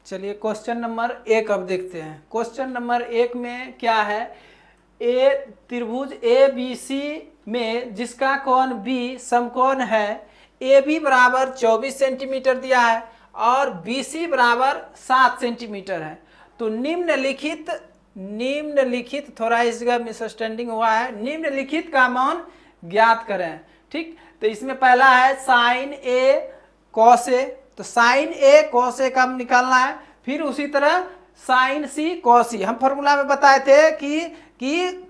चलिए question number 1 अब देखते हैं। क्वेश्चन नंबर 1 में क्या है, ए त्रिभुज ए बी सी में जिसका कोण बी समकोण है, ए बी बराबर 24 सेंटीमीटर दिया है और बी सी बराबर 7 सेंटीमीटर है। तो निम्नलिखित थोड़ा इस जगह मिसअंडरस्टैंडिंग हुआ है, निम्नलिखित का मान ज्ञात करें। ठीक, तो इसमें पहला है साइन ए कॉस ए, तो साइन ए कॉस ए का निकालना है। फिर उसी तरह साइन सी कॉस सी, हम फॉर्मूला में बताए थे कि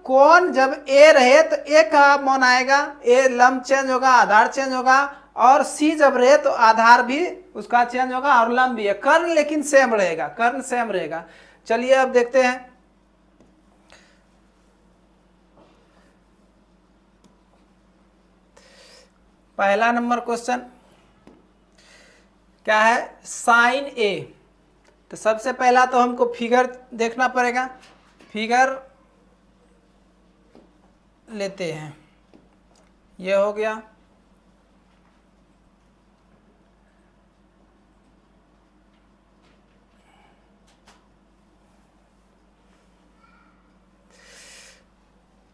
कोण जब ए रहे तो ए का मान आएगा, ए लंब चेंज होगा, आधार चेंज होगा, और सी जब रहे तो आधार भी उसका चेंज होगा और लंब भी है। कर्ण लेकिन सेम रहेगा, कर्ण सेम रहेगा। चलिए अब देखते हैं। पहला नंबर क्वेश्चन क्या है, साइन ए। तो सबसे पहला तो हमको फिगर देखना पड़ेगा, फिगर लेते हैं। ये हो गया,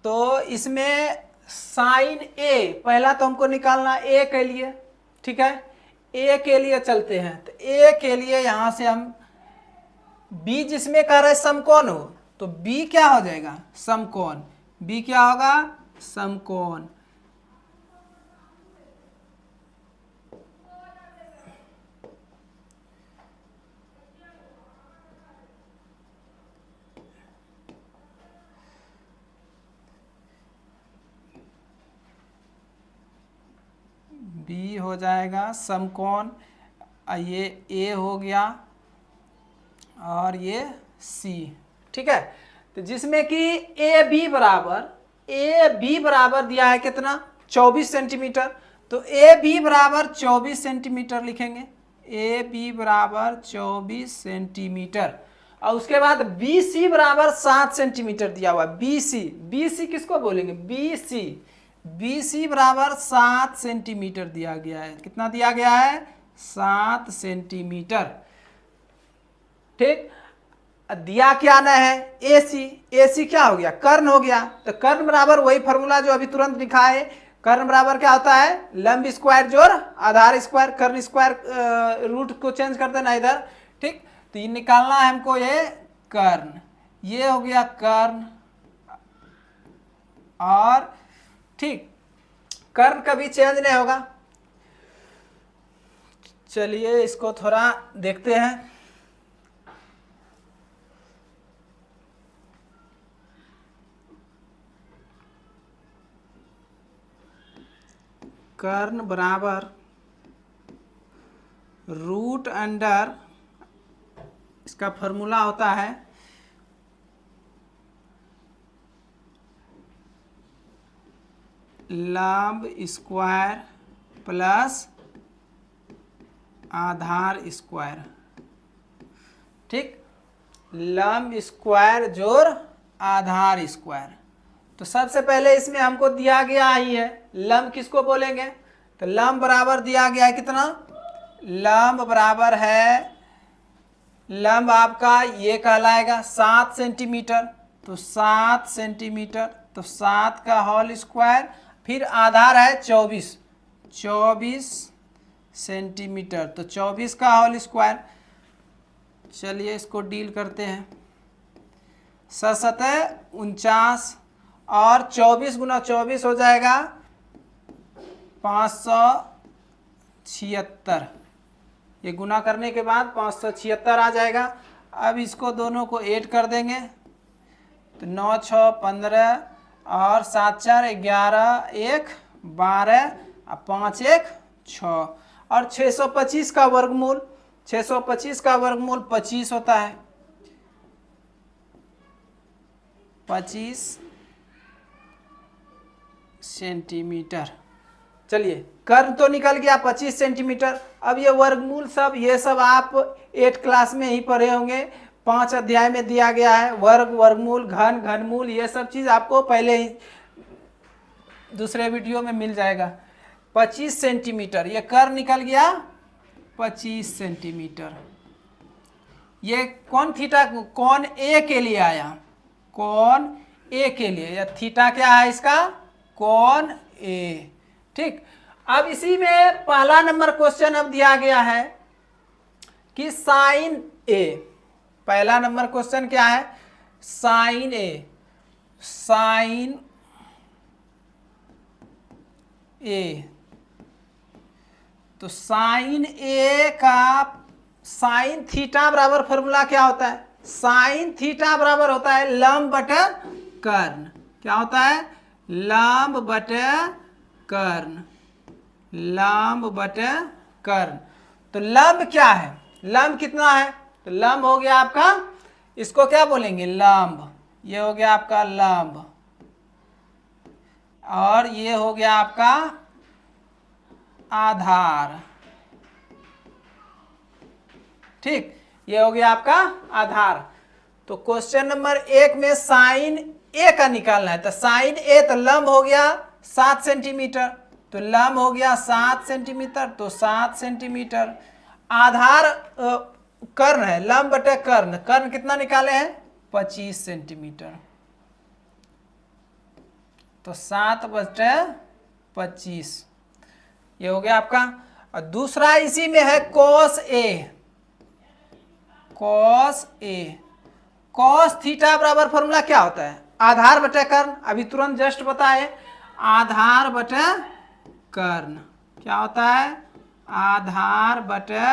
तो इसमें साइन ए पहला तो हमको निकालना ए के लिए। ठीक है, ए के लिए चलते हैं। तो ए के लिए यहां से हम बी जिसमें कह रहे समकोण हो, तो बी क्या हो जाएगा, समकोण। बी क्या होगा, समकोण। बी हो जाएगा समकोण, ये ए हो गया और ये सी। ठीक है, तो जिसमें कि ए बी बराबर दिया है कितना, 24 सेंटीमीटर। तो ए बी बराबर 24 सेंटीमीटर लिखेंगे, ए बी बराबर 24 सेंटीमीटर। और उसके बाद बी सी बराबर 7 सेंटीमीटर दिया हुआ। बी सी किसको बोलेंगे, बी सी बराबर 7 सेंटीमीटर दिया गया है। कितना दिया गया है, 7 सेंटीमीटर। ठीक, दिया क्या न है, ए सी क्या हो गया, कर्ण हो गया। तो कर्ण बराबर वही फॉर्मूला जो अभी तुरंत लिखा है, कर्ण बराबर क्या होता है, लंब स्क्वायर जोड़ आधार स्क्वायर, कर्ण स्क्वायर रूट को चेंज कर देना इधर। ठीक, तो ये निकालना है हमको, ये कर्ण, ये हो गया कर्ण। और ठीक, कर्ण कभी चेंज नहीं होगा। चलिए इसको थोड़ा देखते हैं। कर्ण बराबर रूट अंडर, इसका फॉर्मूला होता है लंब स्क्वायर प्लस आधार स्क्वायर। ठीक, लंब स्क्वायर जोड़ आधार स्क्वायर। तो सबसे पहले इसमें हमको दिया गया ही है, लंब किसको बोलेंगे, तो लंब बराबर दिया गया है कितना, लंब बराबर है, लंब आपका ये कहलाएगा 7 सेंटीमीटर। तो 7 सेंटीमीटर, तो 7 का होल स्क्वायर, फिर आधार है 24 सेंटीमीटर, तो 24 का होल स्क्वायर। चलिए इसको डील करते हैं। 7 49 और 24 गुना 24 हो जाएगा 576। ये गुना करने के बाद 576 आ जाएगा। अब इसको दोनों को ऐड कर देंगे, तो 9 6 15 और 7 4 11 1 12 और 5 1 6 और 625 का वर्गमूल, 625 का वर्गमूल 25 होता है, 25 सेंटीमीटर। चलिए कर्ण तो निकल गया 25 सेंटीमीटर। अब ये वर्गमूल सब, ये सब आप 8 क्लास में ही पढ़े होंगे, 5 अध्याय में दिया गया है। वर्ग, वर्गमूल, घन, घनमूल, ये सब चीज़ आपको पहले ही दूसरे वीडियो में मिल जाएगा। 25 सेंटीमीटर ये कर्ण निकल गया, 25 सेंटीमीटर। ये कौन थीटा कौन ए के लिए आया, कौन ए के लिए, या थीटा क्या है इसका, कौन ए। ठीक, अब इसी में पहला नंबर क्वेश्चन अब दिया गया है कि साइन ए, पहला नंबर क्वेश्चन क्या है, साइन ए, साइन ए। तो साइन ए का साइन थीटा बराबर फॉर्मूला क्या होता है, साइन थीटा बराबर होता है लंब बटे कर्ण। क्या होता है, लंब बटे कर्ण, लंब बटे कर्ण। तो लंब क्या है, लंब कितना है, तो लंब हो गया आपका, इसको क्या बोलेंगे, लंब, ये हो गया आपका लंब, और ये हो गया आपका आधार। ठीक, ये हो गया आपका आधार। तो क्वेश्चन नंबर 1 में साइन ए का निकालना है, तो साइन ए तो लंब हो गया 7 सेंटीमीटर, तो लंब हो गया 7 सेंटीमीटर, तो 7 सेंटीमीटर। आधार कर्ण है, लंब बटे कर्ण, कर्ण कितना निकाले हैं, 25 सेंटीमीटर, तो 7 बटे 25, ये हो गया आपका। और दूसरा इसी में है cos A, cos A, cos theta बराबर फॉर्मूला क्या होता है, आधार बटे कर्ण, अभी तुरंत जस्ट बताए, आधार बटे कर्ण। क्या होता है, आधार बटे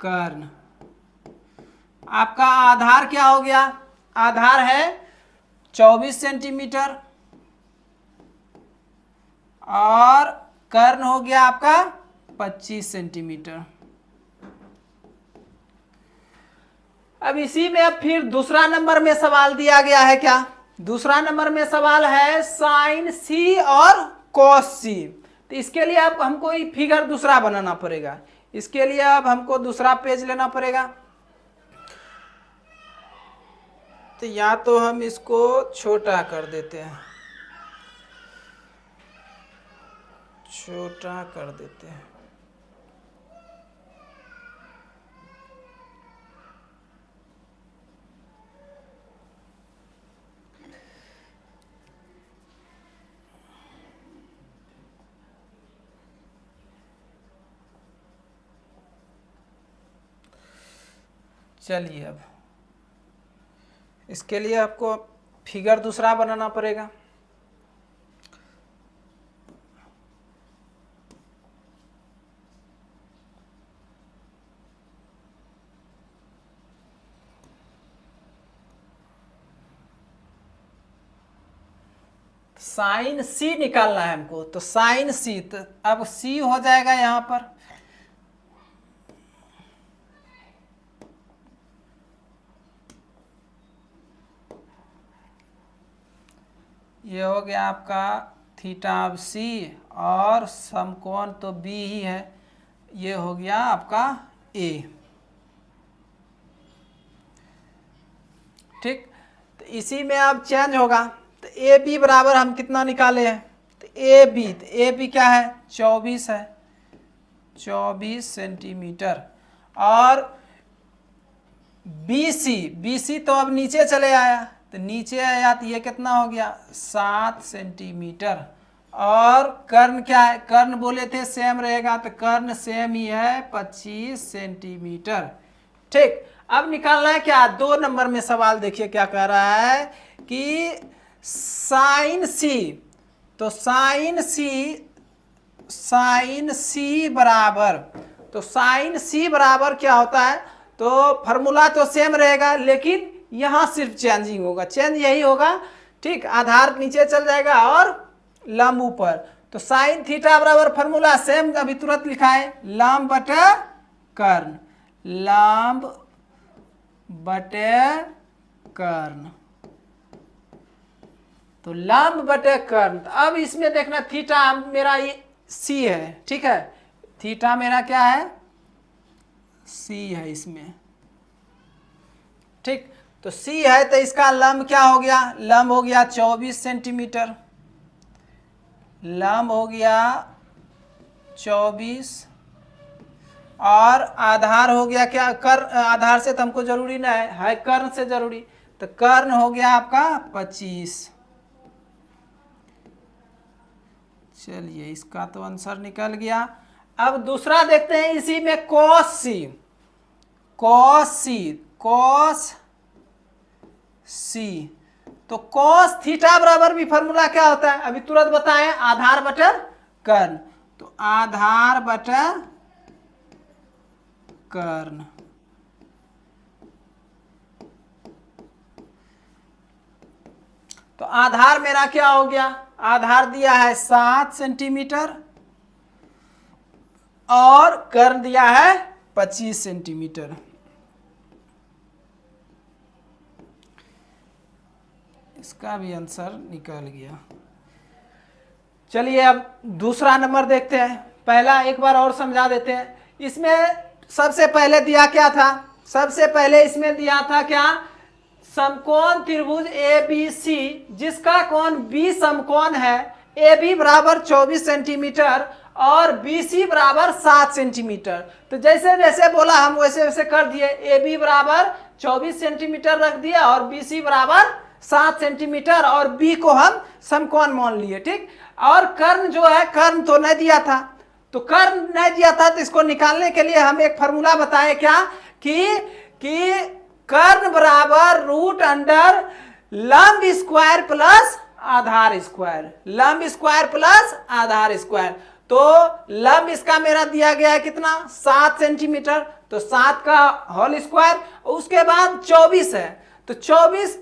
कर्ण। आपका आधार क्या हो गया, आधार है 24 सेंटीमीटर, और कर्ण हो गया आपका 25 सेंटीमीटर। अब इसी में अब फिर दूसरा नंबर में सवाल दिया गया है, क्या, दूसरा नंबर में सवाल है साइन सी और कॉस सी। तो इसके लिए अब हमको ये फिगर दूसरा बनाना पड़ेगा, इसके लिए अब हमको दूसरा पेज लेना पड़ेगा। तो या तो हम इसको छोटा कर देते हैं, छोटा कर देते हैं, चलिए अब इसके लिए आपको फिगर दूसरा बनाना पड़ेगा। साइन सी निकालना है हमको, तो साइन सी, तो अब सी हो जाएगा यहां पर, ये हो गया आपका थीटा अब सी, और समकोण तो बी ही है, ये हो गया आपका ए। ठीक, तो इसी में अब चेंज होगा, तो ए बी बराबर हम कितना निकाले हैं, तो ए बी, तो ए बी क्या है, 24 है, 24 सेंटीमीटर। और बी सी, बी सी तो अब नीचे चले आया, तो नीचे आया तो ये कितना हो गया, 7 सेंटीमीटर। और कर्ण क्या है, कर्ण बोले थे सेम रहेगा, तो कर्ण सेम ही है 25 सेंटीमीटर। ठीक, अब निकालना है क्या, 2 नंबर में सवाल देखिए क्या कह रहा है कि साइन सी, तो साइन सी बराबर, तो साइन सी बराबर क्या होता है, तो फॉर्मूला तो सेम रहेगा, लेकिन यहां सिर्फ चेंजिंग होगा, चेंज यही होगा। ठीक, आधार नीचे चल जाएगा और लंब ऊपर, तो साइन थीटा बराबर फॉर्मूला सेम अभी तुरंत लिखा है, लंब बटे कर्ण, लंब बटे कर्ण, तो लंब बटे कर्ण। तो अब इसमें देखना थीटा मेरा ये सी है, ठीक है, थीटा मेरा क्या है, सी है इसमें। ठीक, तो सी है, तो इसका लंब क्या हो गया, लंब हो गया 24 सेंटीमीटर, लंब हो गया 24, और आधार हो गया क्या, कर आधार से तो हमको जरूरी ना है कर्ण से जरूरी, तो कर्ण हो गया आपका 25। चलिए इसका तो आंसर निकल गया। अब दूसरा देखते हैं इसी में कॉस सी, कॉस सी। तो कॉस थीटा बराबर भी फॉर्मूला क्या होता है, अभी तुरंत बताएं, आधार बटर कर्ण। तो आधार बटर कर्ण, तो आधार मेरा क्या हो गया, आधार दिया है 7 सेंटीमीटर और कर्ण दिया है 25 सेंटीमीटर। इसका भी आंसर निकल गया। चलिए अब दूसरा नंबर देखते हैं, पहला एक बार और समझा देते हैं। इसमें सबसे पहले दिया क्या था, सबसे पहले इसमें दिया था क्या, समकोण त्रिभुज ABC जिसका कोण B समकोण है, AB बराबर 24 सेंटीमीटर और BC बराबर 7 सेंटीमीटर। तो जैसे जैसे बोला हम वैसे वैसे कर दिए, AB बराबर 24 सेंटीमीटर रख दिया और BC बराबर 7 सेंटीमीटर और B को हम समकोण मान लिए, ठीक। और कर्ण जो है, कर्ण तो नहीं दिया था, तो कर्ण नहीं दिया था तो इसको निकालने के लिए हम एक फॉर्मूला बताए क्या कि कर्ण बराबर रूट अंडर लंब स्क्वायर प्लस आधार स्क्वायर, लंब स्क्वायर प्लस आधार स्क्वायर। तो लंब इसका मेरा दिया गया है कितना, 7 सेंटीमीटर, तो 7 का होल स्क्वायर, उसके बाद 24 है, तो 24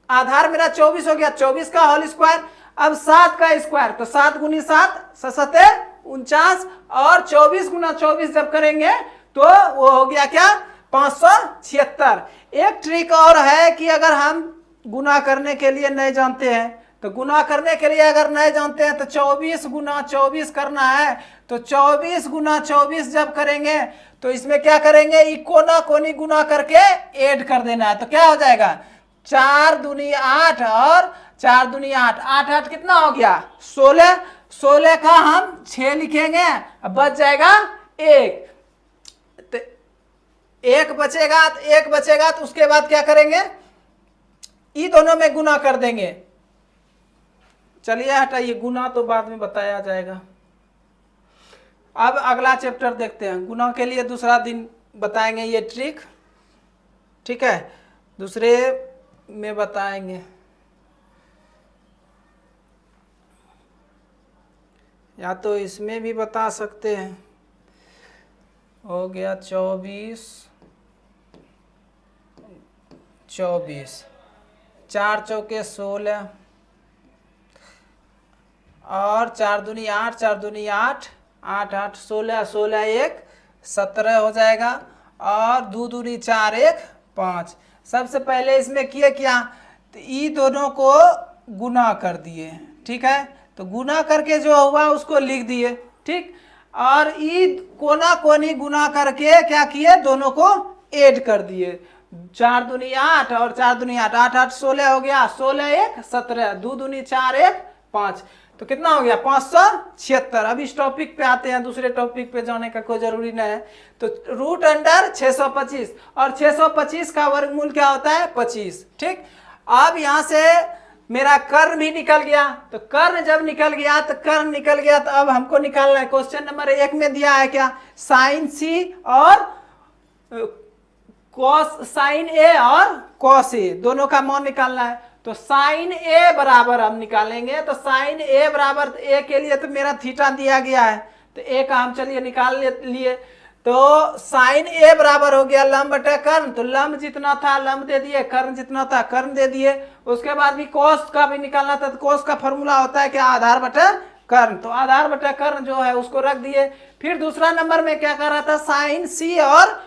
आधार मेरा 24 हो गया, 24 का होल स्क्वायर। अब 7 का स्क्वायर, तो 7 गुनी 7 7 49 और 24 गुना 24 जब करेंगे तो वो हो गया क्या, 576। एक ट्रिक और है कि अगर हम गुना करने के लिए नहीं जानते हैं, तो गुना करने के लिए अगर नहीं जानते हैं तो 24 गुना 24 करना है, तो 24 गुना 24 जब करेंगे तो इसमें क्या करेंगे, कोना कोनी गुना करके ऐड कर देना है, तो क्या हो जाएगा, 4 दूनी 8 और 4 दूनी 8, 8 8 कितना हो गया, 16, 16 का हम 6 लिखेंगे, अब बच जाएगा 1, तो 1 बचेगा, तो 1 बचेगा तो उसके बाद क्या करेंगे, ये दोनों में गुना कर देंगे। चलिए हटाइए, गुना तो बाद में बताया जाएगा। अब अगला चैप्टर देखते हैं, गुना के लिए दूसरा दिन बताएंगे ये ट्रिक, ठीक है, दूसरे में बताएंगे। या तो इसमें भी बता सकते हैं, हो गया 24 24, 4 चौके 16 और 4 दूनी 8, 4 दूनी 8, 8 8 16, 16 1 17 हो जाएगा, और 2 दूनी 4 1 5। सबसे पहले इसमें किए क्या, तो ये दोनों को गुना कर दिए, ठीक है, तो गुना करके जो हुआ उसको लिख दिए, ठीक। और ये कोना कोनी गुना करके क्या किए, दोनों को ऐड कर दिए, 4 दूनी 8 और 4 दूनी 8, 8 8 16 हो गया, 16 1 17, 2 दूनी 4 1 5, तो कितना हो गया, 576। अब इस टॉपिक पे आते हैं, दूसरे टॉपिक पे जाने का कोई जरूरी नहीं है। तो रूट अंडर 625 और 625 का वर्गमूल क्या होता है, 25, ठीक। अब यहाँ से मेरा कर्ण भी निकल गया, तो कर्ण जब निकल गया तो कर्ण निकल गया, तो अब हमको निकालना है, क्वेश्चन नंबर 1 में दिया है क्या, साइन सी और कॉस, साइन ए और कॉस ए दोनों का मान निकालना है। तो साइन ए बराबर हम निकालेंगे, तो साइन ए बराबर, ए के लिए तो मेरा थीटा दिया गया है, तो ए का हम चलिए निकाल लिए। तो साइन ए बराबर हो गया लंब बटे कर्ण, तो लंब जितना था लंब दे दिए, कर्ण जितना था कर्ण दे दिए। उसके बाद भी कॉस का भी निकालना था, तो कॉस का फॉर्मूला होता है कि आधार बटे कर्ण, तो आधार बटे कर्ण जो है उसको रख दिए। फिर दूसरा नंबर में क्या कर रहा था, साइन सी और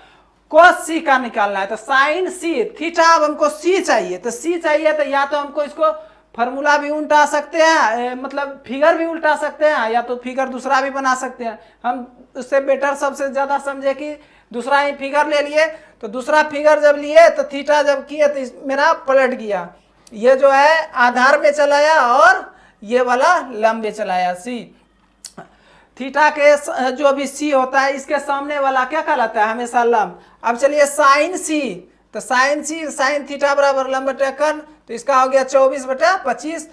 कॉस सी का निकालना है, तो साइन सी थीटा, अब हमको सी चाहिए, तो सी चाहिए तो या तो हमको इसको फॉर्मूला भी उल्टा सकते हैं, मतलब फिगर भी उल्टा सकते हैं, या तो फिगर दूसरा भी बना सकते हैं। हम उससे बेटर सबसे ज़्यादा समझे कि दूसरा ही फिगर ले लिए, तो दूसरा फिगर जब लिए तो थीटा जब किए तो मेरा पलट गया, ये जो है आधार में चलाया और ये वाला लंब में चलाया सी। थीटा के जो भी सी होता है इसके सामने वाला क्या कहलाता है, हमेशा लंब। अब चलिए साइन सी, तो साइन सी साइन थीटा बराबर लंब बटे कर्ण, तो इसका हो गया 24/25।